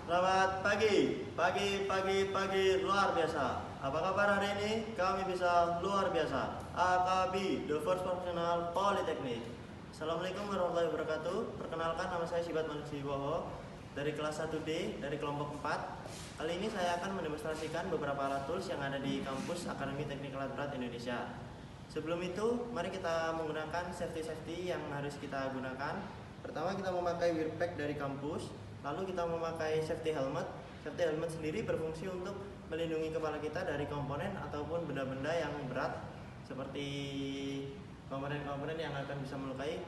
Selamat pagi luar biasa. Apa kabar hari ini? Kami bisa luar biasa. AKB, The First Professional Polytechnic. Assalamualaikum warahmatullahi wabarakatuh. Perkenalkan, nama saya Sibat Manusiwoho dari kelas 1D dari kelompok 4. Kali ini saya akan mendemonstrasikan beberapa alat tools yang ada di kampus Akademi Teknik Alat Berat Indonesia. Sebelum itu, mari kita menggunakan safety yang harus kita gunakan. Pertama, kita memakai wear pack dari kampus. Lalu kita memakai safety helmet. Safety helmet sendiri berfungsi untuk melindungi kepala kita dari komponen ataupun benda-benda yang berat seperti komponen-komponen yang akan bisa melukai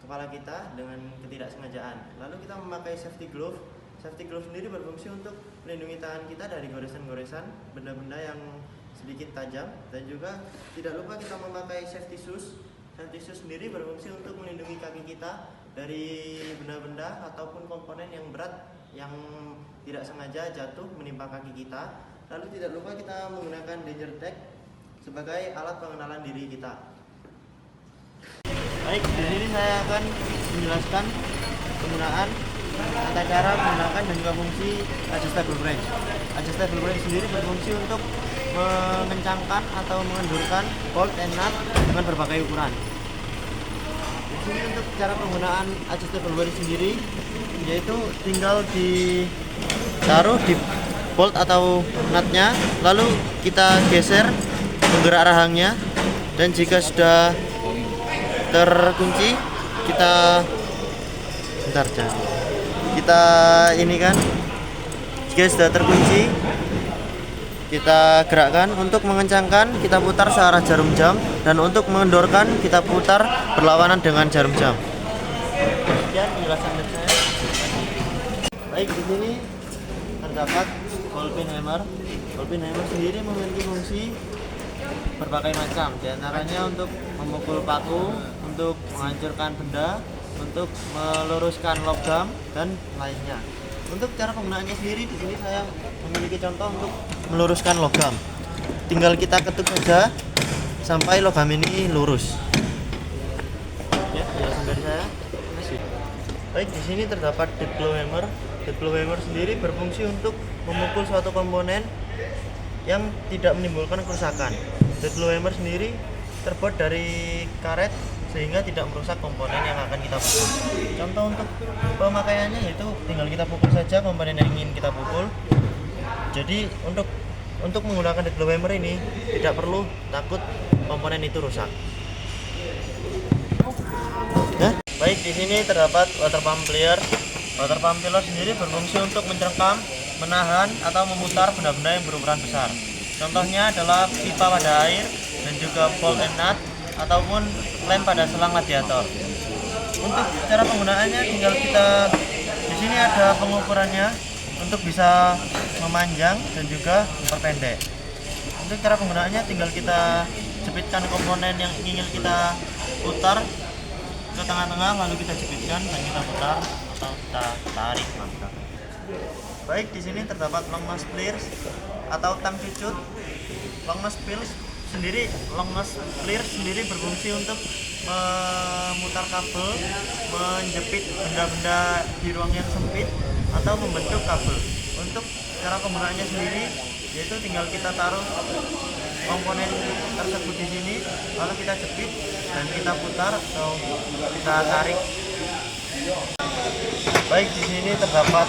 kepala kita dengan ketidaksengajaan. Lalu kita memakai safety glove. Safety glove sendiri berfungsi untuk melindungi tangan kita dari goresan-goresan benda-benda yang sedikit tajam, dan juga tidak lupa kita memakai safety shoes. Safety shoes sendiri berfungsi untuk melindungi kaki kita dari benda-benda ataupun komponen yang berat yang tidak sengaja jatuh menimpa kaki kita. Lalu tidak lupa kita menggunakan danger tag sebagai alat pengenalan diri kita. Baik, di sini saya akan menjelaskan penggunaan tata cara menggunakan dan juga fungsi adjustable wrench. Adjustable wrench sendiri berfungsi untuk mengencangkan atau mengendurkan bolt and nut dengan berbagai ukuran. Di sini untuk cara penggunaan adjustable wrench sendiri, yaitu tinggal ditaruh di bolt atau nutnya, lalu kita geser menggerak rahangnya, dan jika sudah terkunci kita ini kan, jika sudah terkunci kita gerakkan. Untuk mengencangkan kita putar searah jarum jam, dan untuk mengendorkan kita putar berlawanan dengan jarum jam. Sekian penjelasan dari saya. Baik, di sini terdapat ball peen hammer. Ball peen hammer sendiri memiliki fungsi berbagai macam, diantaranya untuk memukul paku, untuk menghancurkan benda, untuk meluruskan logam, dan lainnya. Untuk cara penggunaannya sendiri, di sini saya memiliki contoh untuk meluruskan logam. Tinggal kita ketuk saja sampai logam ini lurus. Ya, penjelasan dari saya. Baik, di sini terdapat dead blow hammer. Dead blow hammer sendiri berfungsi untuk memukul suatu komponen yang tidak menimbulkan kerusakan. Dead blow hammer sendiri terbuat dari karet sehingga tidak merusak komponen yang akan kita pukul. Contoh untuk pemakaiannya yaitu tinggal kita pukul saja komponen yang ingin kita pukul. Jadi untuk menggunakan dead blow hammer ini tidak perlu takut komponen itu rusak. Nah, baik, di sini terdapat water pump plier. Water pump plier sendiri berfungsi untuk mencengkam, menahan atau memutar benda-benda yang berukuran besar. Contohnya adalah pipa pada air dan juga bolt and nut ataupun lem pada selang radiator. Untuk cara penggunaannya tinggal kita, di sini ada pengukurannya untuk bisa memanjang dan juga memperpendek. Untuk cara penggunaannya tinggal kita jepitkan komponen yang ingin kita putar ke tengah-tengah, lalu kita jepitkan dan kita putar atau kita tarik. Baik, di sini terdapat long nose pliers atau tang cucut. Long nose pliers sendiri berfungsi untuk memutar kabel, menjepit benda-benda di ruang yang sempit, atau membentuk kabel. Untuk cara penggunaannya sendiri, yaitu tinggal kita taruh komponen tersebut di sini, lalu kita jepit dan kita putar atau kita tarik. Baik, di sini terdapat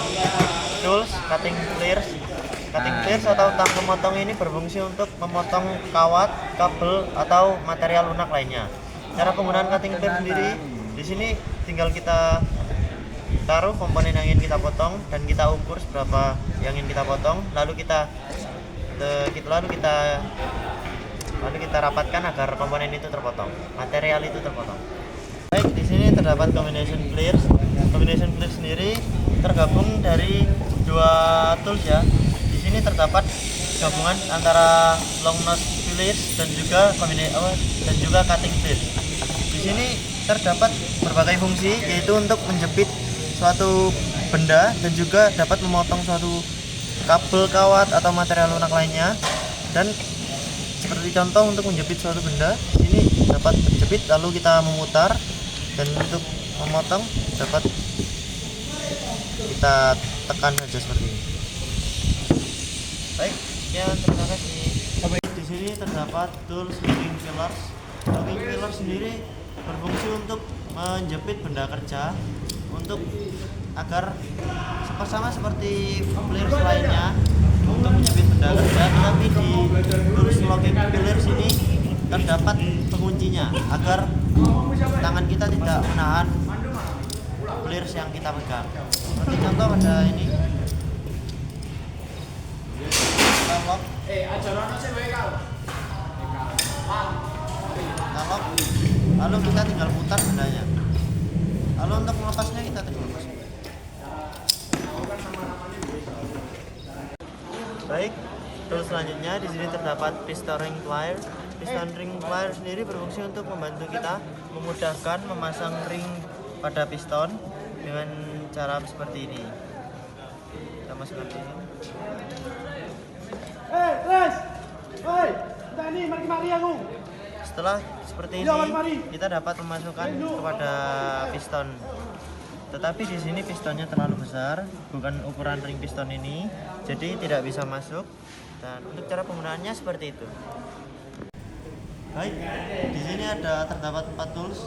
tools cutting pliers. Cutting pliers atau tang pemotong ini berfungsi untuk memotong kawat, kabel, atau material lunak lainnya. Cara penggunaan cutting pliers sendiri, di sini tinggal kita taruh komponen yang ingin kita potong dan kita ukur seberapa yang ingin kita potong, lalu kita rapatkan agar komponen itu terpotong, material itu terpotong. Baik, di sini terdapat combination pliers. Combination pliers sendiri tergabung dari dua tools ya. Di sini terdapat gabungan antara long nose pliers dan juga cutting pliers. Di sini terdapat berbagai fungsi, yaitu untuk menjepit suatu benda dan juga dapat memotong suatu kabel, kawat, atau material lunak lainnya. Dan seperti contoh untuk menjepit suatu benda, ini dapat terjepit lalu kita memutar, dan untuk memotong dapat kita tekan saja seperti ini. Baik, sekian, terima kasih. Di sini terdapat tools locking fillers. Locking filler sendiri berfungsi untuk menjepit benda kerja untuk agar sama seperti fillers lainnya untuk menjepit benda kerja, tetapi di tools locking fillers ini terdapat penguncinya agar tangan kita tidak menahan fillers yang kita pegang. Seperti contoh ada ini, kita lock, lalu kita tinggal putar bendanya. Lalu untuk melepasnya kita tinggal lepas. Baik, terus selanjutnya di sini terdapat piston ring plier. Piston ring plier sendiri berfungsi untuk membantu kita memudahkan memasang ring pada piston dengan cara seperti ini. Kita masukkan di sini. Setelah seperti ini, kita dapat memasukkan kepada piston. Tetapi di sini pistonnya terlalu besar, bukan ukuran ring piston ini, jadi tidak bisa masuk. Dan untuk cara penggunaannya seperti itu. Baik, di sini terdapat 4 tools.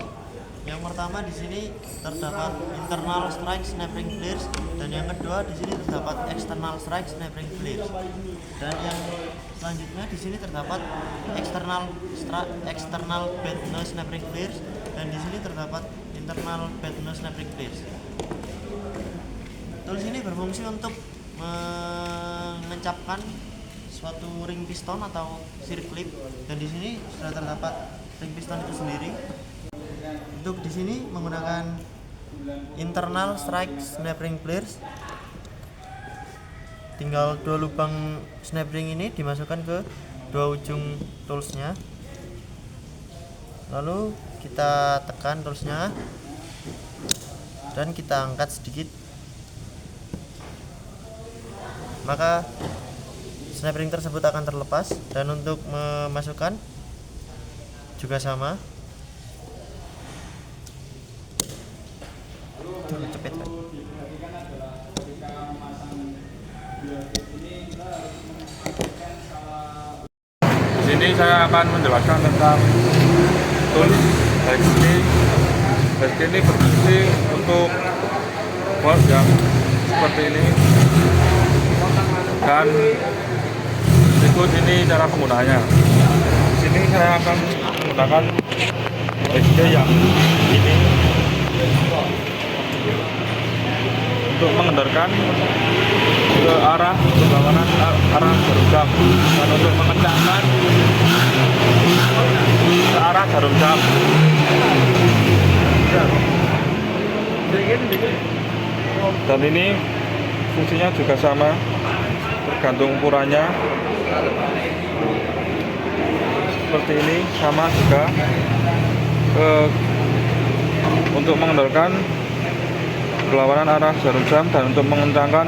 Yang pertama di sini terdapat internal strike snap ring pliers, dan yang kedua di sini terdapat external strike snap ring pliers. Dan yang selanjutnya di sini terdapat external bed nose snap ring pliers, dan di sini terdapat internal bed nose snap ring pliers. Tools ini berfungsi untuk mengencapkan suatu ring piston atau circlip, dan di sini sudah terdapat ring piston itu sendiri. Untuk di sini menggunakan internal strike snap ring pliers. Tinggal 2 lubang snap ring ini dimasukkan ke 2 ujung toolsnya. Lalu kita tekan toolsnya dan kita angkat sedikit. Maka snap ring tersebut akan terlepas, dan untuk memasukkan juga sama. Cepet kan? Di sini saya akan menjelaskan tentang tools baik ini berfungsi untuk bolt yang seperti ini, dan berikut ini cara penggunaannya. Di sini saya akan menggunakan SD yang ini untuk mengendorkan ke arah berlawanan arah jarum jam, dan untuk mengencangkan ke arah jarum jam. Dan ini fungsinya juga sama, tergantung ukurannya. Seperti ini sama juga untuk mengendorkan berlawanan arah jarum jam dan untuk mengencangkan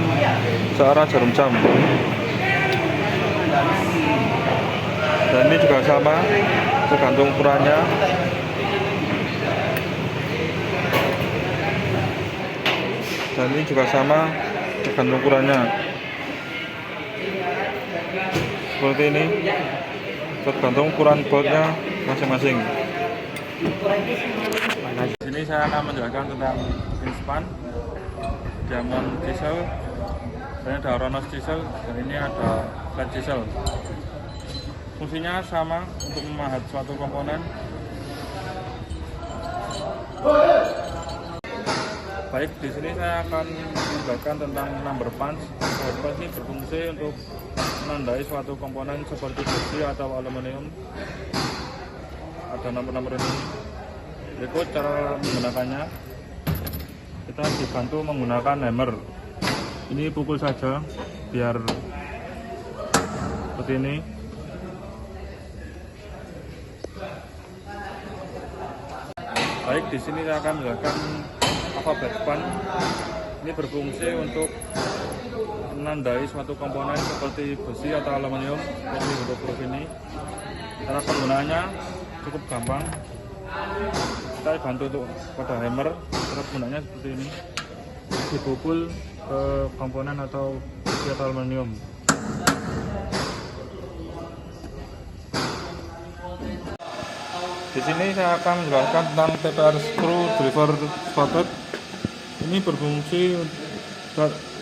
searah jarum jam. Dan ini juga sama, tergantung ukurannya. Dan ini juga sama, tergantung ukurannya. Seperti ini, tergantung ukuran boltnya masing-masing. Di sini saya akan menjelaskan tentang inspan, diamond chisel, dan ada Ronos chisel, dan ini ada flat chisel. Fungsinya sama untuk memahat suatu komponen. Baik, di sini saya akan menjelaskan tentang number punch. Number punch ini berfungsi untuk menandai suatu komponen seperti besi atau aluminium. Ada nomor-nomor ini. Berikut cara menggunakannya. Kita dibantu menggunakan hammer. Ini pukul saja biar seperti ini. Baik, di sini saya akan menjelaskan apa bed punch. Ini berfungsi untuk menandai suatu komponen seperti besi atau aluminium seperti bentuk huruf ini. Cara penggunaannya cukup gampang. Kita bantu untuk pada hammer. Cara penggunaannya seperti ini. Dipukul ke komponen atau besi atau aluminium. Di sini saya akan menjelaskan tentang TPR screwdriver socket. Ini berfungsi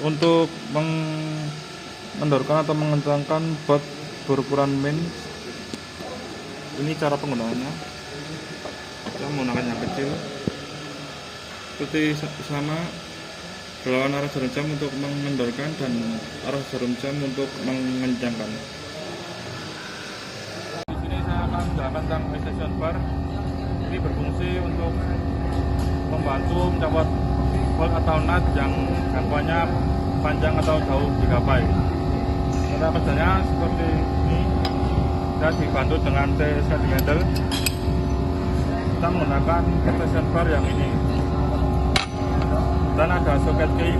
untuk mengendorkan atau mengencangkan baut berukuran min. Ini cara penggunaannya. Kita menggunakan yang kecil seperti sama, berlawan arah jarum jam untuk mengendorkan dan arah jarum jam untuk mengencangkan. Di sini saya akan menjelaskan tentang extension bar. Ini berfungsi untuk membantu mencopot bolt atau nut yang jangkauannya panjang atau jauh digapai. Cara kerjanya seperti ini. Kita dibantu dengan T-sliding handle. Kita menggunakan extension bar yang ini. Dan ada soket key.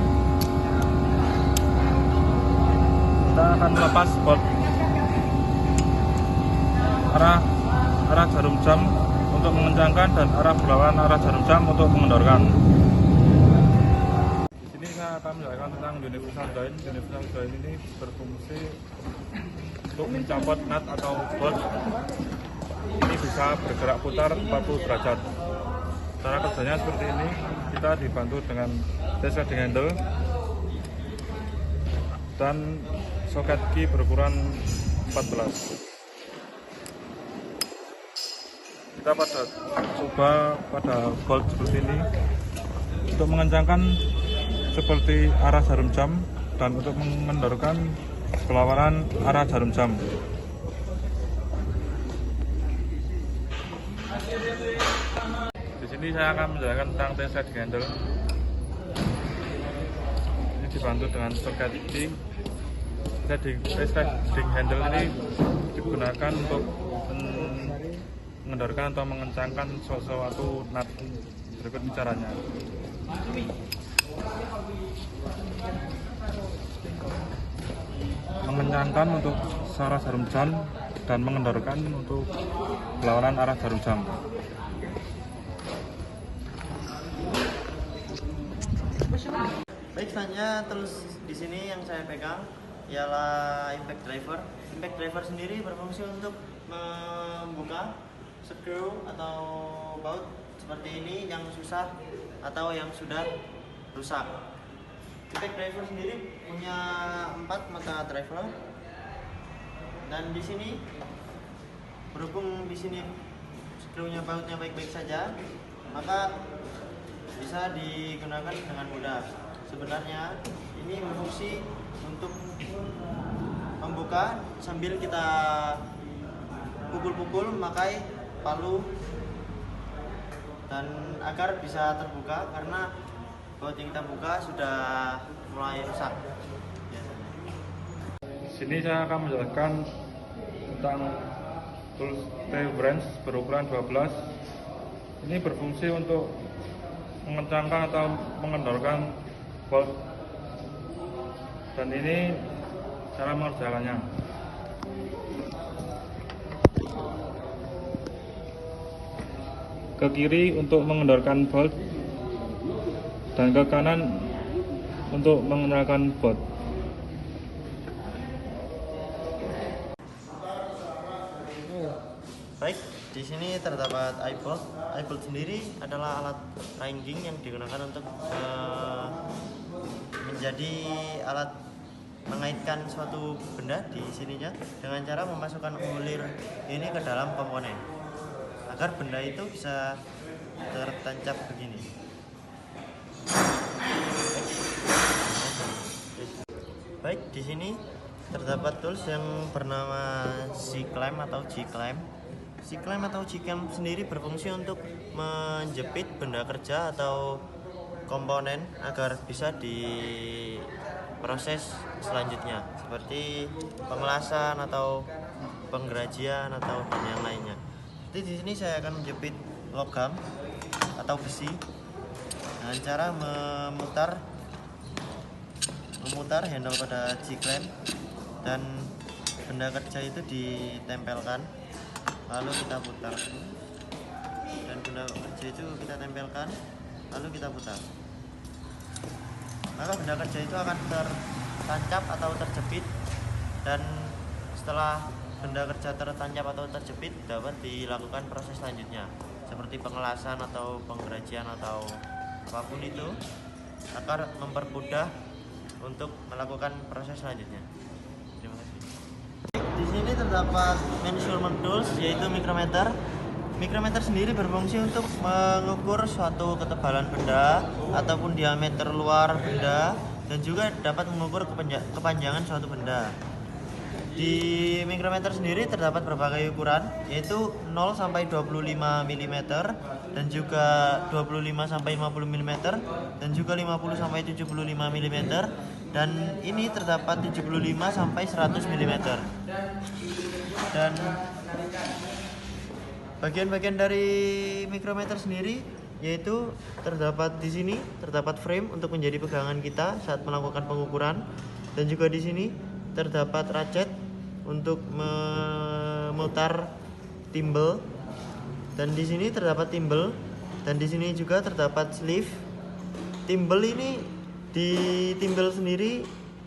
Kita akan melepas bolt arah jarum jam untuk mengencangkan dan arah berlawanan arah jarum jam untuk mengendorkan. Di sini saya akan menjelaskan tentang universal join. Universal join ini berfungsi untuk mencopot nut atau bolt. Ini bisa bergerak putar 40 derajat. Cara kerjanya seperti ini. Kita dibantu dengan sliding handle dan soket key berukuran 14. Kita coba pada bolt seperti ini untuk mengencangkan seperti arah jarum jam dan untuk mengendorkan berlawanan arah jarum jam. Di sini saya akan menjelaskan tentang T-sliding handle. Ini dibantu dengan soket key. T-sliding handle ini digunakan untuk mengendorkan atau mengencangkan suatu nut. Berikut caranya. Mengencangkan untuk arah jarum jam dan mengendorkan untuk berlawanan arah jarum jam. Baik, selanjutnya tools di sini yang saya pegang ialah impact driver. Impact driver sendiri berfungsi untuk membuka screw atau baut seperti ini yang susah atau yang sudah rusak. Impact driver sendiri punya 4 mata driver, dan di sini berhubung di sini screwnya bautnya baik-baik saja, maka bisa digunakan dengan mudah. Sebenarnya ini berfungsi untuk membuka sambil kita pukul-pukul memakai palu, dan agar bisa terbuka karena baut yang kita buka sudah mulai rusak. Di sini saya akan menjelaskan tentang tools T-wrench berukuran 12. Ini berfungsi untuk mengencangkan atau mengendorkan bolt, dan ini cara mengerjakannya. Ke kiri untuk mengendorkan bolt dan ke kanan untuk mengencangkan bolt. Baik, di sini terdapat eye-bolt. Eye-bolt sendiri adalah alat ringing yang digunakan untuk menjadi alat mengaitkan suatu benda di sininya dengan cara memasukkan ulir ini ke dalam komponen agar benda itu bisa tertancap begini. Baik, di sini terdapat tools yang bernama C-clamp atau G-clamp. C-clamp atau G-clamp sendiri berfungsi untuk menjepit benda kerja atau komponen agar bisa diproses selanjutnya, seperti pengelasan atau penggerajian atau dan yang lainnya. Jadi di sini saya akan menjepit logam atau besi dengan cara memutar handle pada G-clamp, dan benda kerja itu ditempelkan, lalu kita putar, dan benda kerja itu kita tempelkan, lalu kita putar. maka benda kerja itu akan tertancap atau terjepit, dan setelah benda kerja tertancap atau terjepit dapat dilakukan proses selanjutnya seperti pengelasan atau penggerajian atau apapun itu, agar mempermudah untuk melakukan proses selanjutnya. Terima kasih. Di sini terdapat measurement tools, yaitu mikrometer. Mikrometer sendiri berfungsi untuk mengukur suatu ketebalan benda ataupun diameter luar benda, dan juga dapat mengukur kepanjangan suatu benda. Di mikrometer sendiri terdapat berbagai ukuran, yaitu 0 sampai 25 mm dan juga 25 sampai 50 mm dan juga 50 sampai 75 mm, dan ini terdapat 75 sampai 100 mm. Dan bagian-bagian dari mikrometer sendiri yaitu terdapat di sini terdapat frame untuk menjadi pegangan kita saat melakukan pengukuran, dan juga di sini terdapat ratchet untuk memutar timbel, dan di sini terdapat timbel, dan di sini juga terdapat sleeve. Timbel ini di timbel sendiri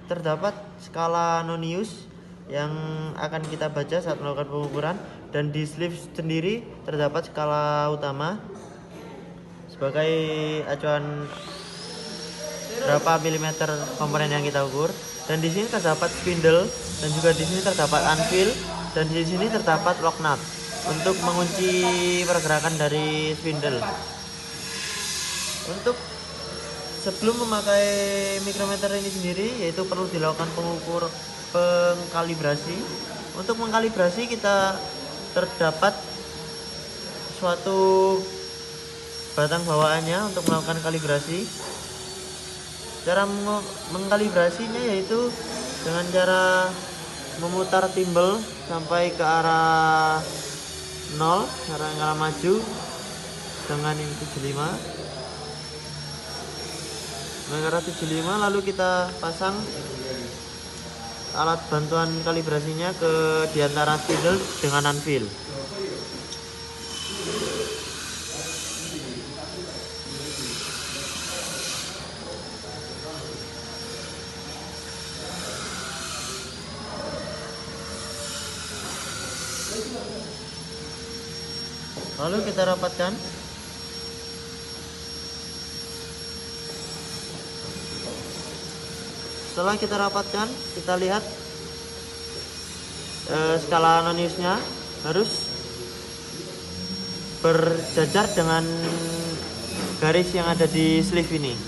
terdapat skala nonius yang akan kita baca saat melakukan pengukuran, dan di sleeve sendiri terdapat skala utama sebagai acuan berapa milimeter komponen yang kita ukur. Dan di sini terdapat spindle, dan juga di sini terdapat anvil, dan di sini terdapat lock nut untuk mengunci pergerakan dari spindle. Untuk sebelum memakai mikrometer ini sendiri, yaitu perlu dilakukan pengkalibrasi. Untuk mengkalibrasi kita terdapat suatu batang bawaannya untuk melakukan kalibrasi. Cara mengkalibrasinya yaitu dengan cara memutar timbel sampai ke arah 0, arah maju dengan ini 75, dengan arah 75, lalu kita pasang alat bantuan kalibrasinya ke diantara spindle dengan anvil. Lalu kita rapatkan. Setelah kita rapatkan, kita lihat skala noniusnya harus berjajar dengan garis yang ada di sleeve ini.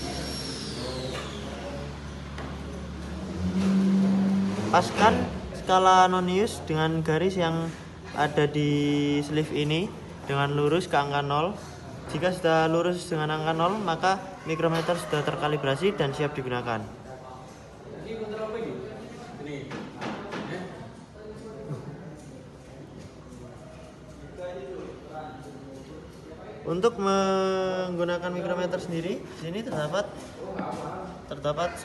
Paskan skala nonius dengan garis yang ada di sleeve ini dengan lurus ke angka 0. Jika sudah lurus dengan angka 0, maka mikrometer sudah terkalibrasi dan siap digunakan. Untuk menggunakan mikrometer sendiri, di sini terdapat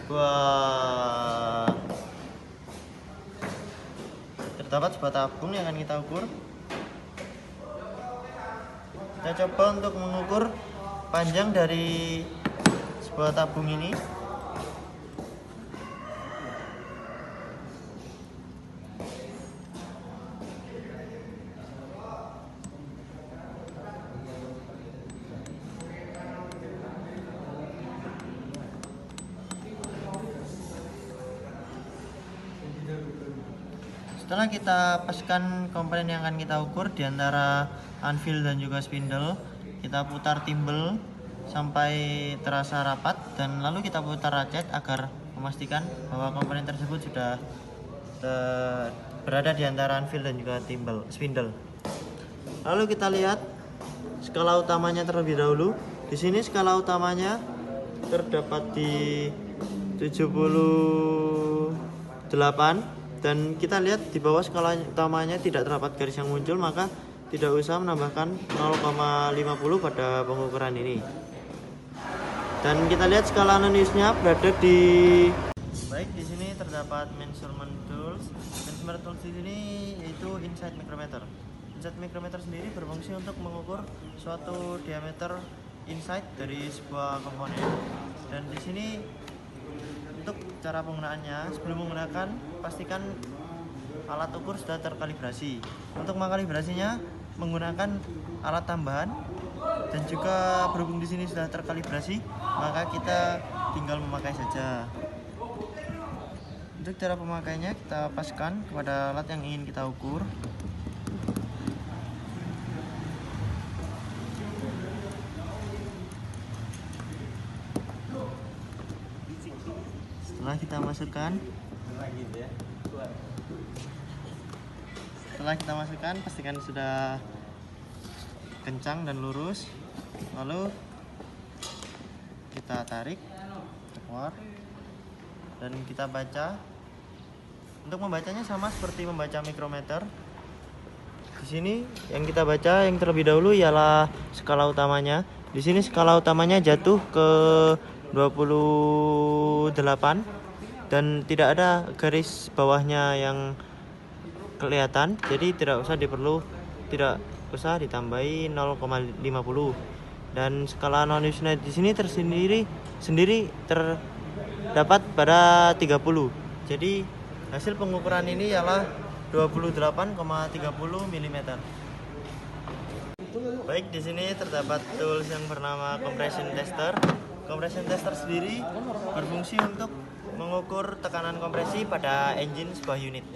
sebuah tabung yang akan kita ukur. Kita coba untuk mengukur panjang dari sebuah tabung ini. Setelah kita paskan komponen yang akan kita ukur di antara anvil dan juga spindle, kita putar timbel sampai terasa rapat, dan lalu kita putar ratchet agar memastikan bahwa komponen tersebut sudah berada di antara anvil dan juga spindle. Lalu kita lihat skala utamanya terlebih dahulu. Di sini skala utamanya terdapat di 78. Dan kita lihat di bawah skala utamanya tidak terdapat garis yang muncul, maka tidak usah menambahkan 0,50 pada pengukuran ini. Dan kita lihat skala noniusnya berada di baik. Di sini terdapat measurement tools. Measurement tools di sini yaitu inside micrometer. Inside micrometer sendiri berfungsi untuk mengukur suatu diameter inside dari sebuah komponen. Dan di sini Untuk cara penggunaannya, sebelum menggunakan pastikan alat ukur sudah terkalibrasi. Untuk mengkalibrasinya menggunakan alat tambahan dan juga berhubung di sini sudah terkalibrasi, maka kita tinggal memakai saja. Untuk cara pemakainya, kita paskan kepada alat yang ingin kita ukur. Setelah kita masukkan, pastikan sudah kencang dan lurus. Lalu kita tarik keluar dan kita baca. Untuk membacanya sama seperti membaca mikrometer. Di sini yang kita baca yang terlebih dahulu ialah skala utamanya. Di sini skala utamanya jatuh ke 28 dan tidak ada garis bawahnya yang kelihatan, jadi tidak usah ditambahi 0,50. Dan skala non Usenet di sini sendiri terdapat pada 30. Jadi hasil pengukuran ini ialah 28,30 mm. Baik, di sini terdapat tools yang bernama compression tester. Compression tester sendiri berfungsi untuk mengukur tekanan kompresi pada engine sebuah unit.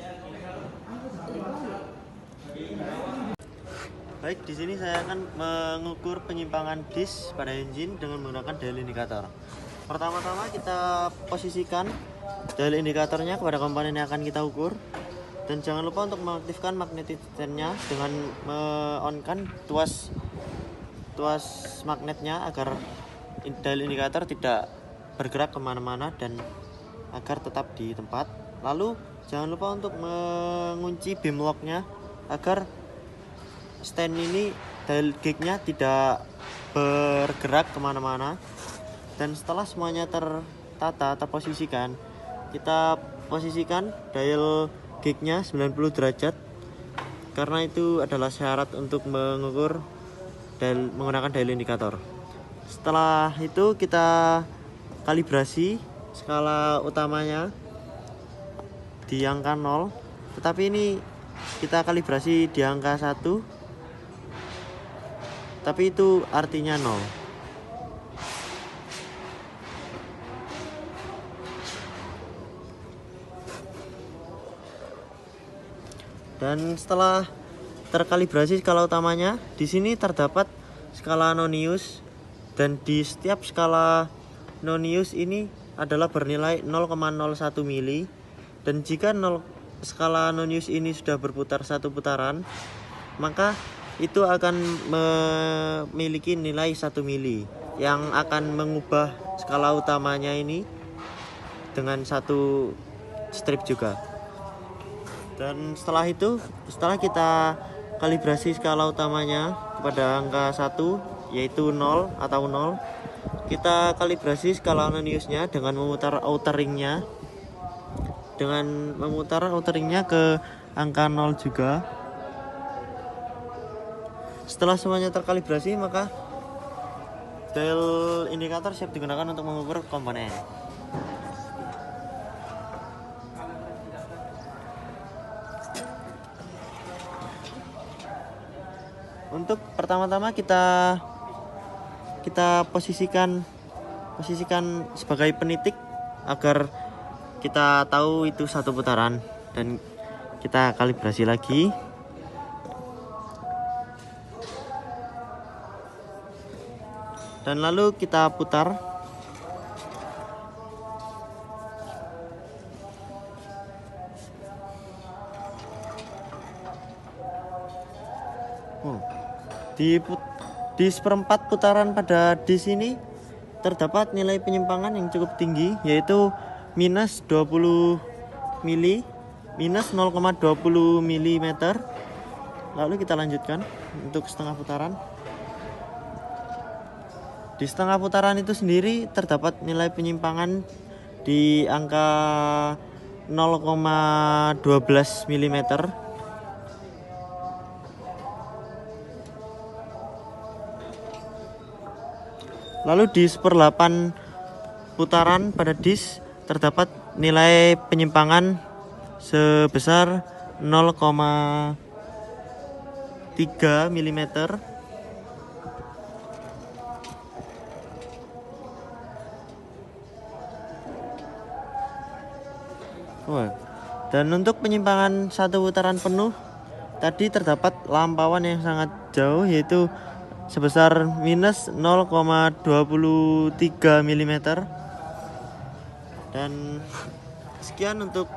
Baik, di sini saya akan mengukur penyimpangan disk pada engine dengan menggunakan dial indikator. Pertama-tama kita posisikan dial indikatornya kepada komponen yang akan kita ukur. Dan jangan lupa untuk mengaktifkan magnetometernya dengan me-on-kan tuas magnetnya agar dial indikator tidak bergerak kemana-mana dan agar tetap di tempat. Lalu jangan lupa untuk mengunci beam lock-nya agar stand ini dial gauge-nya tidak bergerak kemana-mana. Dan setelah semuanya terposisikan, kita posisikan dial gauge-nya 90 derajat karena itu adalah syarat untuk mengukur menggunakan dial indikator. Setelah itu kita kalibrasi skala utamanya di angka 0, tetapi ini kita kalibrasi di angka 1, tapi itu artinya 0. Dan setelah terkalibrasi skala utamanya, di sini terdapat skala nonius, dan di setiap skala nonius ini adalah bernilai 0,01 mili. Dan jika skala nonius ini sudah berputar satu putaran, maka itu akan memiliki nilai 1 mili yang akan mengubah skala utamanya ini dengan satu strip juga. Dan setelah kita kalibrasi skala utamanya kepada angka 1 yaitu 0 atau 0, kita kalibrasi skala noniusnya dengan memutar outer ringnya ke angka 0 juga. Setelah semuanya terkalibrasi, maka dial indikator siap digunakan untuk mengukur komponen. Untuk pertama-tama kita posisikan sebagai penitik agar kita tahu itu satu putaran, dan kita kalibrasi lagi. Dan lalu kita putar. Di seperempat putaran pada disk ini terdapat nilai penyimpangan yang cukup tinggi, yaitu minus 20 mili, minus 0,20 mm. Lalu kita lanjutkan untuk setengah putaran. Di setengah putaran itu sendiri terdapat nilai penyimpangan di angka 0,12 mm. Lalu di 1/8 putaran pada disk terdapat nilai penyimpangan sebesar 0,3 mm. Dan untuk penyimpangan satu putaran penuh tadi terdapat lampauan yang sangat jauh, yaitu sebesar minus 0,23 mm. Dan sekian untuk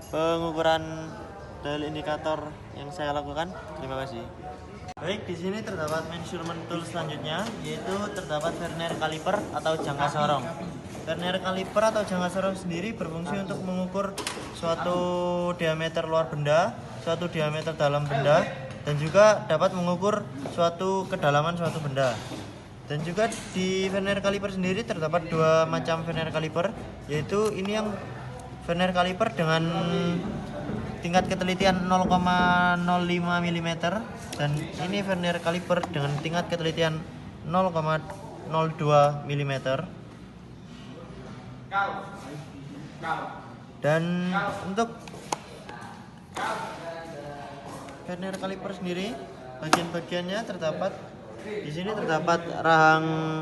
pengukuran dial indikator yang saya lakukan. Terima kasih. Baik, di sini terdapat measurement tool selanjutnya, yaitu terdapat vernier caliper atau jangka sorong. Vernier caliper atau jangka sorong sendiri berfungsi untuk mengukur suatu diameter luar benda, suatu diameter dalam benda, dan juga dapat mengukur suatu kedalaman suatu benda. Dan juga di vernier caliper sendiri terdapat dua macam vernier caliper, yaitu ini yang vernier caliper dengan tingkat ketelitian 0,05 mm, dan ini vernier caliper dengan tingkat ketelitian 0,02 mm. Dan untuk vernier caliper sendiri, bagian-bagiannya terdapat di sini terdapat rahang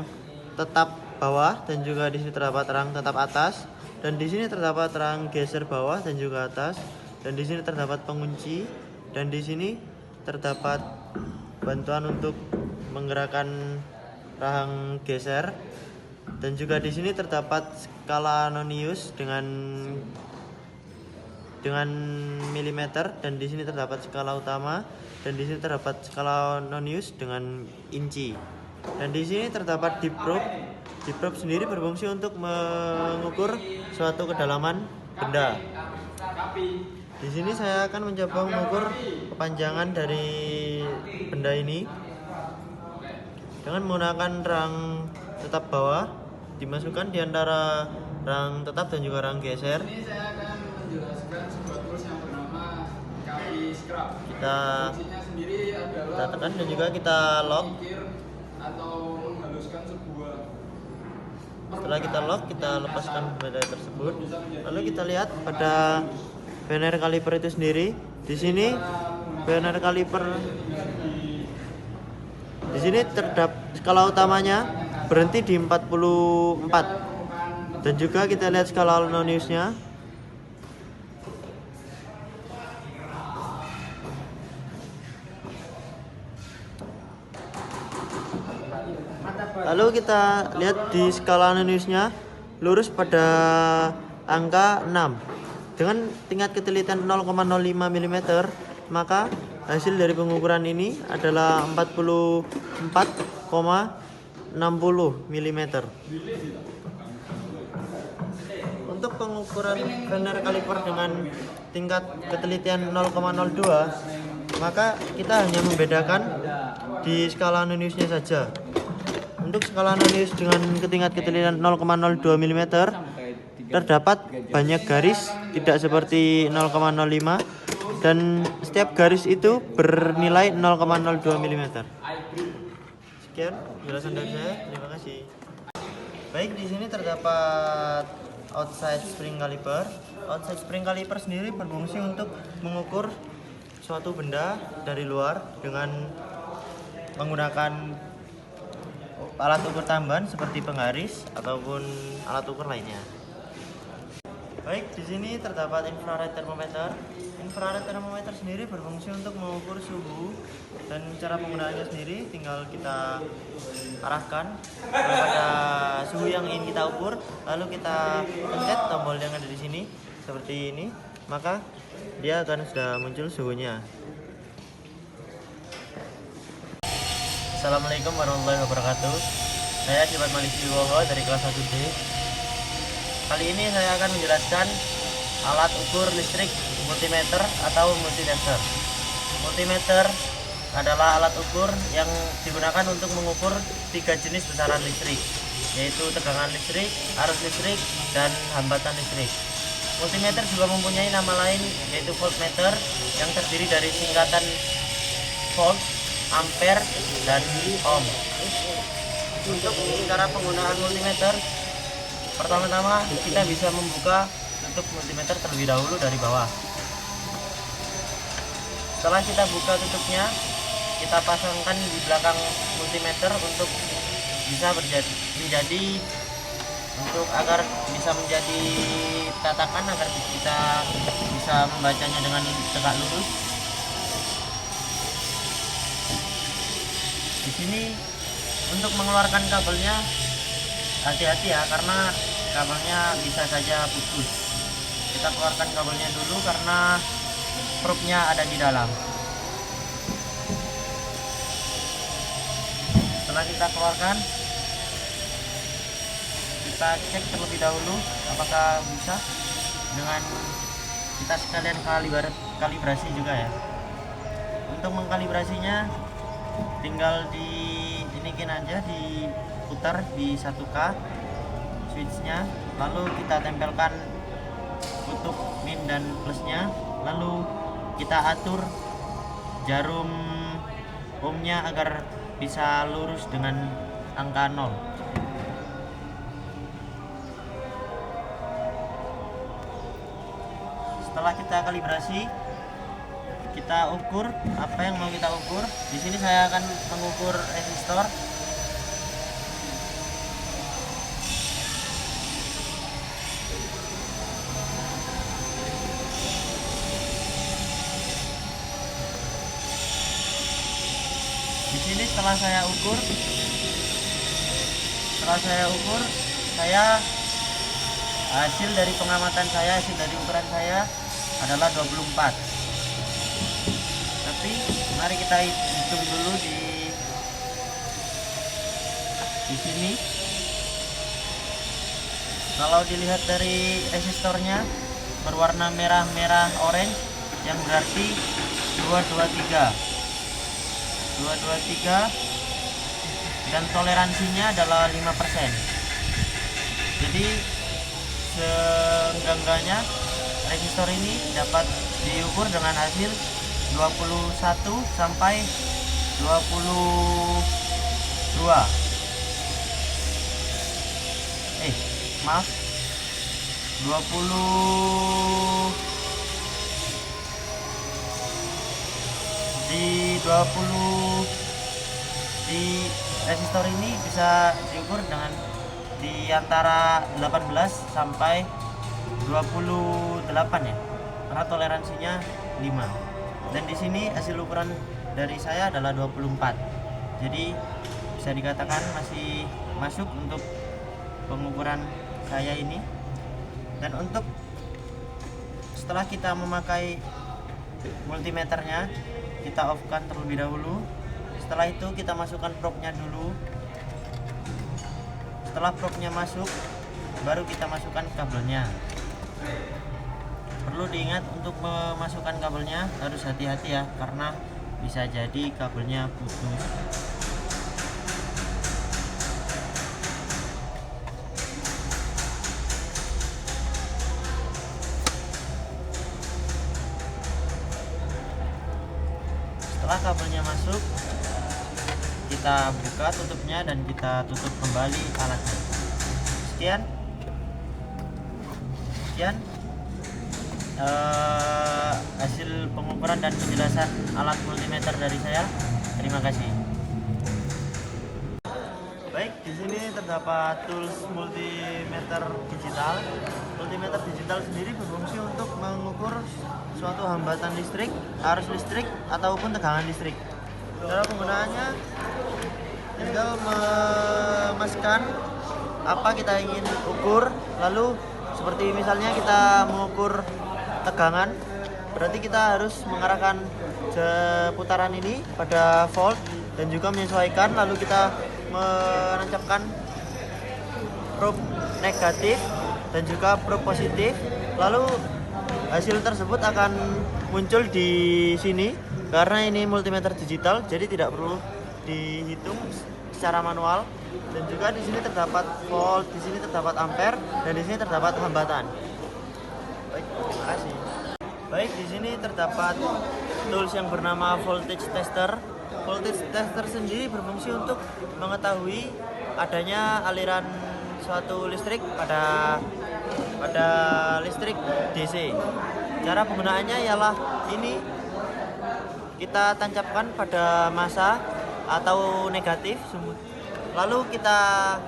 tetap bawah, dan juga di sini terdapat rahang tetap atas, dan di sini terdapat rahang geser bawah dan juga atas, dan di sini terdapat pengunci, dan di sini terdapat bantuan untuk menggerakkan rahang geser, dan juga di sini terdapat skala nonius dengan milimeter, dan di sini terdapat skala utama, dan di sini terdapat skala nonius dengan inci, dan di sini terdapat deep probe. Deep probe sendiri berfungsi untuk mengukur suatu kedalaman benda. Di sini saya akan mencoba mengukur kepanjangan dari benda ini dengan menggunakan rang tetap bawah, dimasukkan di antara rang tetap dan juga rang geser. Ini saya akan menjelaskan sebuah tools yang bernama KPI Scrub. Kita Fungsinya sendiri adalah tekan dan juga kita lock. mengikir atau menghaluskan sebuah. Setelah kita lock, kita lepaskan benda tersebut. Lalu kita lihat pada vernier caliper itu sendiri. Di sini vernier caliper, di sini terdapat skala utamanya berhenti di 44, dan juga kita lihat skala noniusnya. Lalu kita lihat di skala noniusnya lurus pada angka 6 dengan tingkat ketelitian 0,05 mm, maka hasil dari pengukuran ini adalah 44,60 mm. Untuk pengukuran vernier caliper dengan tingkat ketelitian 0,02, maka kita hanya membedakan di skala noniusnya saja. Untuk skala nonius dengan tingkat ketelitian 0,02 mm terdapat banyak garis, tidak seperti 0,05, dan setiap garis itu bernilai 0,02 mm. Sekian penjelasan dari saya. Terima kasih. Baik, di sini terdapat outside spring caliper. Outside spring caliper sendiri berfungsi untuk mengukur suatu benda dari luar dengan menggunakan alat ukur tambahan seperti penggaris ataupun alat ukur lainnya. Baik, di sini terdapat infrared thermometer. Infrared thermometer sendiri berfungsi untuk mengukur suhu, dan cara penggunaannya sendiri tinggal kita arahkan kepada suhu yang ingin kita ukur, lalu kita pencet tombol yang ada di sini seperti ini, maka dia akan sudah muncul suhunya. Assalamualaikum warahmatullahi wabarakatuh. Saya Jimat Maliki Wiwowo dari kelas 1D. Kali ini saya akan menjelaskan alat ukur listrik multimeter atau multitester. Multimeter adalah alat ukur yang digunakan untuk mengukur 3 jenis besaran listrik, yaitu tegangan listrik, arus listrik, dan hambatan listrik. Multimeter juga mempunyai nama lain, yaitu voltmeter, yang terdiri dari singkatan volt, ampere, dan ohm. Untuk cara penggunaan multimeter, Pertama-tama kita bisa membuka tutup multimeter terlebih dahulu dari bawah. Setelah kita buka tutupnya, kita pasangkan di belakang multimeter untuk bisa menjadi untuk agar bisa menjadi tatakan agar kita bisa membacanya dengan tegak lurus. Di sini untuk mengeluarkan kabelnya hati-hati ya, karena kabelnya bisa saja putus. Kita keluarkan kabelnya dulu karena probe-nya ada di dalam. Setelah kita keluarkan, kita cek terlebih dahulu apakah bisa, dengan kita sekalian kalibrasi juga ya. Untuk mengkalibrasinya tinggal inikin aja, diputar di 1K switchnya, lalu kita tempelkan kutub min dan plusnya, lalu kita atur jarum ohmnya agar bisa lurus dengan angka 0. Setelah kita kalibrasi, kita ukur apa yang mau kita ukur. Di sini saya akan mengukur resistor. Di sini setelah saya ukur, hasil dari pengamatan saya, hasil dari ukuran saya adalah 24. Tapi mari kita hitung dulu di sini. Kalau dilihat dari resistornya berwarna merah orange, yang berarti 223 dan toleransinya adalah 5%. Jadi seenggak-enggaknya resistor ini dapat diukur dengan hasil 21 sampai 22. Maaf, 20 di resistor ini bisa diukur dengan di antara 18 sampai 28 ya, karena toleransinya 5. Dan di sini hasil ukuran dari saya adalah 24. Jadi bisa dikatakan masih masuk untuk pengukuran saya ini. Dan untuk setelah kita memakai multimeternya, kita off-kan terlebih dahulu. Setelah itu kita masukkan probe-nya dulu. Setelah probe-nya masuk, baru kita masukkan kabelnya. Perlu diingat untuk memasukkan kabelnya harus hati-hati ya, karena bisa jadi kabelnya putus. Setelah kabelnya masuk, kita buka tutupnya dan kita tutup kembali alatnya. Sekian hasil pengukuran dan penjelasan alat multimeter dari saya. Terima kasih. Baik, di sini terdapat tools multimeter digital. Multimeter digital sendiri berfungsi untuk mengukur suatu hambatan listrik, arus listrik, ataupun tegangan listrik. Cara penggunaannya tinggal memasukkan apa kita ingin ukur, lalu seperti misalnya kita mengukur tegangan, berarti kita harus mengarahkan putaran ini pada volt dan juga menyesuaikan, lalu kita menancapkan probe negatif dan juga probe positif, lalu hasil tersebut akan muncul di sini. Karena ini multimeter digital, jadi tidak perlu dihitung secara manual. Dan juga di sini terdapat volt, di sini terdapat ampere, dan di sini terdapat hambatan. Baik, terima kasih. Baik, di sini terdapat tools yang bernama voltage tester. Voltage tester sendiri berfungsi untuk mengetahui adanya aliran suatu listrik pada listrik DC. Cara penggunaannya ialah ini kita tancapkan pada massa atau negatif, lalu kita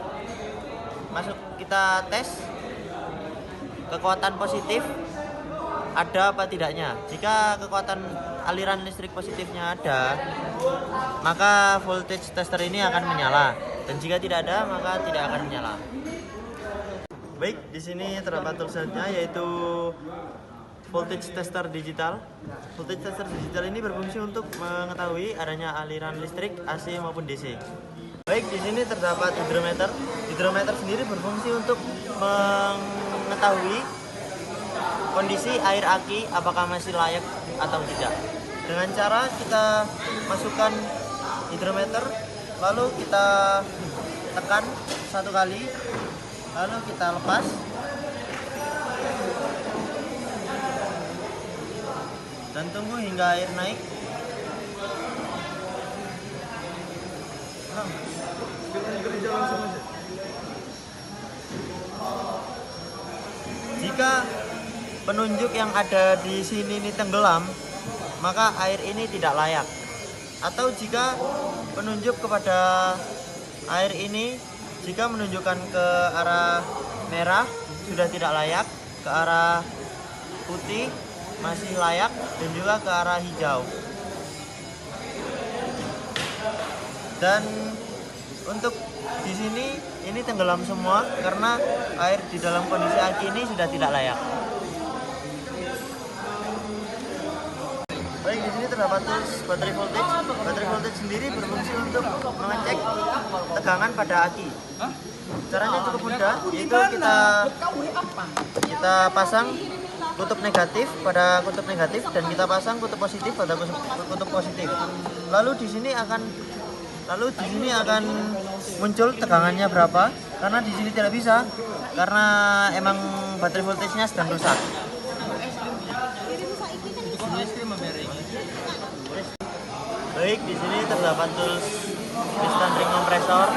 tes kekuatan positif ada apa tidaknya. Jika kekuatan aliran listrik positifnya ada, maka voltage tester ini akan menyala, dan jika tidak ada maka tidak akan menyala. Baik, di sini terdapat tool selanjutnya yaitu voltage tester digital. Voltage tester digital ini berfungsi untuk mengetahui adanya aliran listrik AC maupun DC. Baik, di sini terdapat hidrometer. Hidrometer sendiri berfungsi untuk mengetahui kondisi air aki apakah masih layak atau tidak. Dengan cara kita masukkan hidrometer, lalu kita tekan satu kali, lalu kita lepas. Dan tunggu hingga air naik. Jika penunjuk yang ada di sini ini tenggelam, maka air ini tidak layak. Atau jika penunjuk kepada air ini, jika menunjukkan ke arah merah sudah tidak layak, ke arah putih masih layak, dan juga ke arah hijau. Dan untuk di sini ini tenggelam semua karena air di dalam kondisi aki ini sudah tidak layak. Baik, di sini terdapat tools battery voltage. Battery voltage sendiri berfungsi untuk mengecek tegangan pada aki. Caranya cukup mudah, yaitu kita pasang kutub negatif pada kutub negatif, dan kita pasang kutub positif pada kutub positif. Lalu di sini akan muncul tegangannya berapa, karena di sini tidak bisa karena emang baterai voltage-nya sedang rusak. Baik, di sini terdapat tools piston ring kompresor.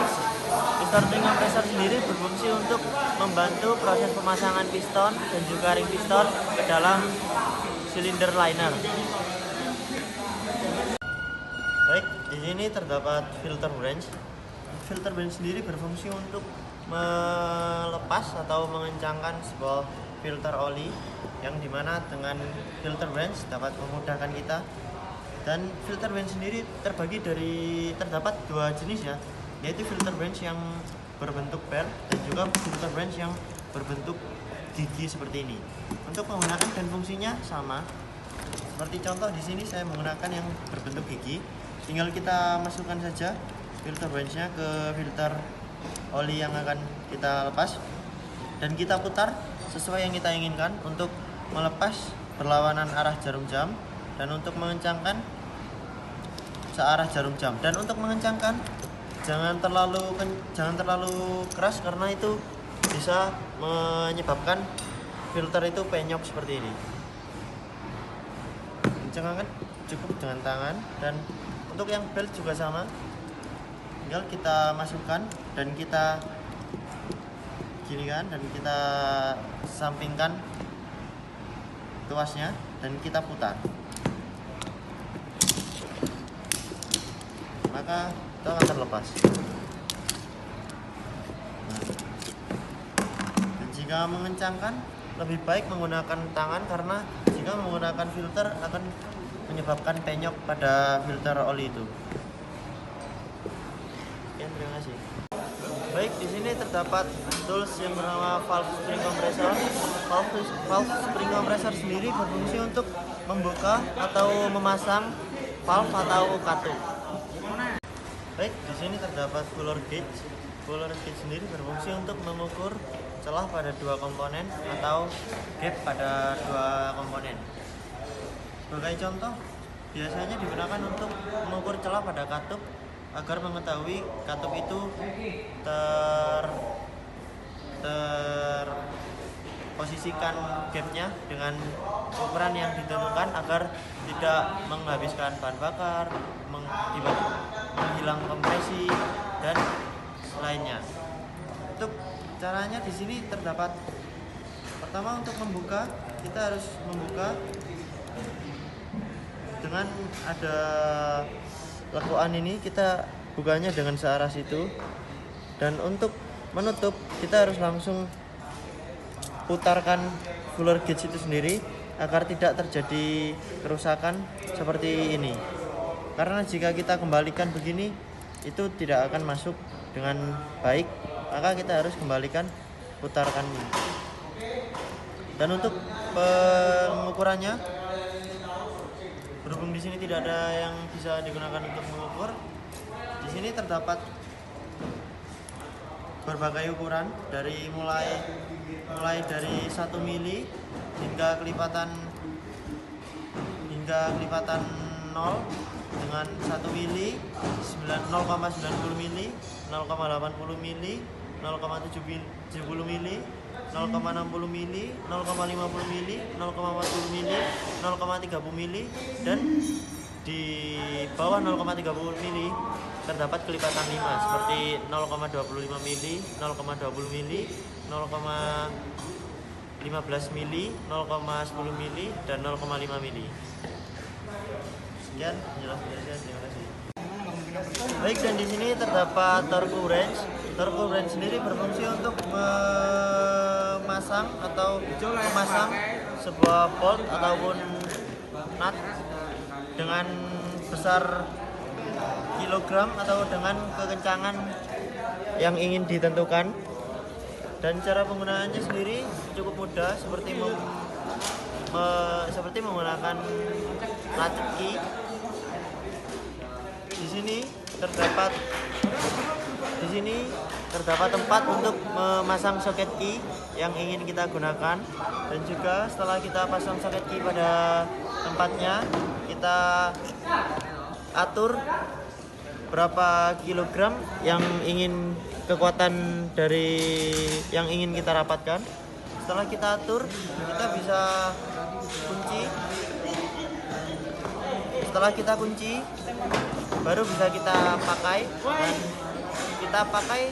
Piston ring kompresor sendiri berfungsi untuk membantu proses pemasangan piston dan juga ring piston ke dalam silinder liner. Baik, di sini terdapat filter branch. Filter branch sendiri berfungsi untuk melepas atau mengencangkan sebuah filter oli, yang dimana dengan filter branch dapat memudahkan kita. Dan filter branch sendiri terdapat dua jenis ya, yaitu filter branch yang berbentuk bel dan juga filter branch yang berbentuk gigi seperti ini. Untuk menggunakan dan fungsinya sama. Seperti contoh di sini saya menggunakan yang berbentuk gigi. Tinggal kita masukkan saja filter branch-nya ke filter oli yang akan kita lepas, dan kita putar sesuai yang kita inginkan untuk melepas berlawanan arah jarum jam, dan untuk mengencangkan searah jarum jam. Dan untuk mengencangkan jangan terlalu keras, karena itu bisa menyebabkan filter itu penyok seperti ini. Kencangkan cukup dengan tangan. Dan untuk yang belt juga sama, tinggal kita masukkan dan kita ginikan, dan kita sampingkan tuasnya dan kita putar, maka itu akan terlepas. Dan jika mengencangkan, lebih baik menggunakan tangan, karena jika menggunakan filter akan menyebabkan penyok pada filter oli itu. Oke, terima kasih. Baik, di sini terdapat tools yang bernama valve spring compressor. Valve spring compressor sendiri berfungsi untuk membuka atau memasang valve atau katup. Baik, di sini terdapat fuller gauge. Fuller gauge sendiri berfungsi untuk mengukur celah pada dua komponen atau gap pada dua komponen. Sebagai contoh, biasanya digunakan untuk mengukur celah pada katup agar mengetahui katup itu terposisikan gapnya dengan ukuran yang ditentukan agar tidak menghabiskan bahan bakar, menghilang kompresi, dan lainnya. Untuk Caranya di sini terdapat, pertama untuk membuka, kita harus membuka dengan ada lekuan ini, kita bukanya dengan searah situ. Dan untuk menutup, kita harus langsung putarkan fuller gauge itu sendiri agar tidak terjadi kerusakan seperti ini. Karena jika kita kembalikan begini, itu tidak akan masuk dengan baik, maka kita harus kembalikan, putarkan ini. Dan untuk pengukurannya, berhubung di sini tidak ada yang bisa digunakan untuk mengukur, di sini terdapat berbagai ukuran dari mulai dari 1 mili hingga kelipatan 0 dengan 1 mili, 0,90 mili, 0,80 mili, 0,70 mili, 0,60 mili, 0,50 mili, 0,40 mili, 0,30 mili, dan di bawah 0,30 mili terdapat kelipatan 5 seperti 0,25 mili, 0,20 mili, 0,15 mili, 0,10 mili, dan 0,5 mili. Sekian penjelasan dari saya, terima kasih. Baik, dan di sini terdapat torque wrench. Torque wrench sendiri berfungsi untuk memasang sebuah bolt ataupun nut dengan besar kilogram atau dengan kekencangan yang ingin ditentukan. Dan cara penggunaannya sendiri cukup mudah, seperti menggunakan latch key. Di sini terdapat tempat untuk memasang soket key yang ingin kita gunakan, dan juga setelah kita pasang soket key pada tempatnya, kita atur berapa kilogram yang ingin kekuatan dari yang ingin kita rapatkan. Setelah kita atur, kita bisa kunci. Setelah kita kunci, baru bisa kita pakai, dan kita pakai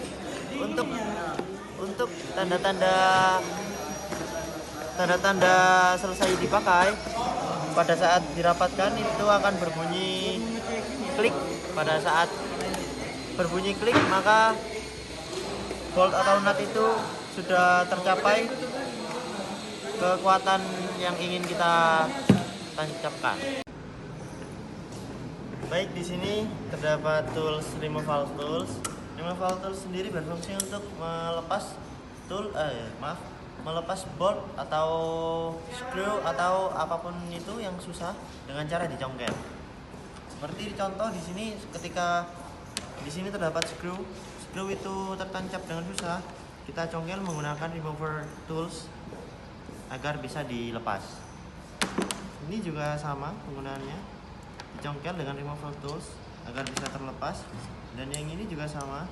untuk tanda-tanda selesai dipakai. Pada saat dirapatkan itu akan berbunyi klik. Pada saat berbunyi klik, maka bolt atau nut itu sudah tercapai kekuatan yang ingin kita tancapkan. Baik, di sini terdapat removal tools. Removal tools sendiri berfungsi untuk melepas bolt atau screw atau apapun itu yang susah dengan cara dicongkel. Seperti contoh di sini, ketika di sini terdapat screw itu tertancap dengan susah, kita congkel menggunakan remover tools agar bisa dilepas. Ini juga sama penggunaannya, dicongkel dengan remover tools agar bisa terlepas. Dan yang ini juga sama,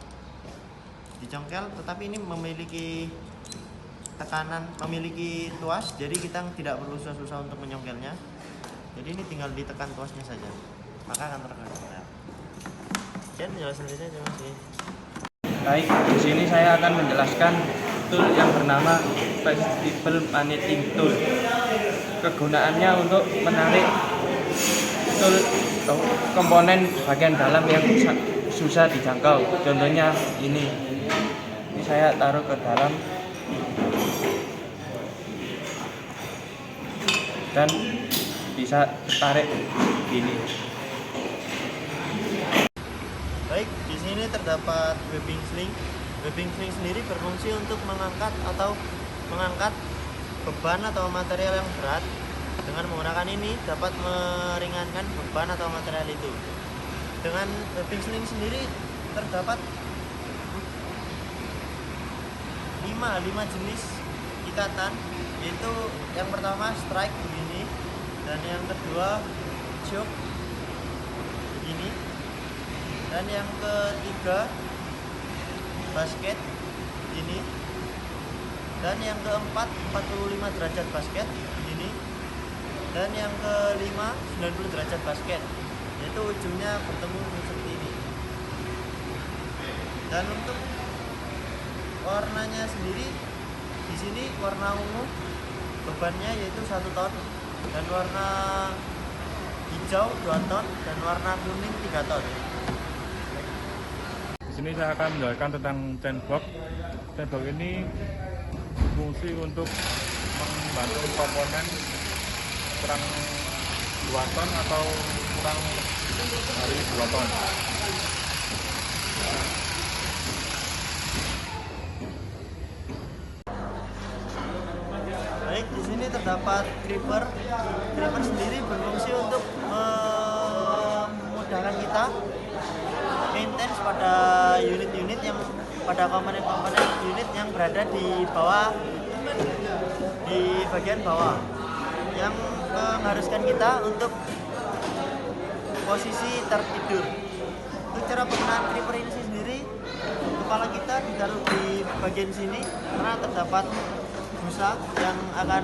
dicongkel, tetapi ini memiliki tekanan, memiliki tuas, jadi kita tidak perlu susah-susah untuk menyongkelnya. Jadi ini tinggal ditekan tuasnya saja, maka akan tercongkel. Dan penjelasan saya, terima kasih. Baik, di sini saya akan menjelaskan tool yang bernama Flexible Magnetic Tool. Kegunaannya untuk menarik tool komponen bagian dalam yang susah dijangkau. Contohnya ini saya taruh ke dalam dan bisa tarik gini. Baik, di sini terdapat webbing sling. Webbing sling sendiri berfungsi untuk mengangkat beban atau material yang berat. Dengan menggunakan ini dapat meringankan beban atau material itu. Dengan webbing sling sendiri terdapat 5 jenis ikatan, yaitu yang pertama strike begini, dan yang kedua choke begini, dan yang ketiga basket ini, dan yang keempat 45 derajat basket ini, dan yang kelima 90 derajat basket, yaitu ujungnya bertemu seperti ini. Dan untuk warnanya sendiri di sini warna ungu bebannya yaitu 1 ton, dan warna hijau 2 ton, dan warna kuning 3 ton. Di sini saya akan menjelaskan tentang chainbox. Chainbox ini berfungsi untuk membantu komponen kurang 2 ton atau kurang dari 2 ton. Baik, di sini terdapat creeper. Creeper sendiri berfungsi untuk memudahkan kita maintenance pada unit-unit yang pada komponen-komponen unit yang berada di bawah, di bagian bawah, yang mengharuskan kita untuk posisi tertidur. Untuk cara penggunaan creeper ini sendiri, kepala kita ditaruh di bagian sini karena terdapat busa yang akan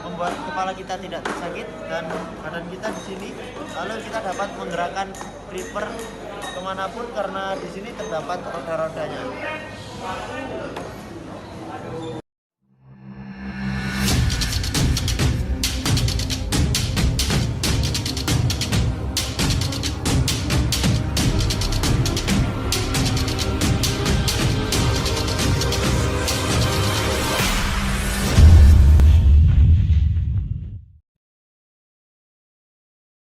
membuat kepala kita tidak tersakit, dan badan kita di sini. Lalu kita dapat menggerakkan creeper kemanapun karena di sini terdapat roda-rodanya.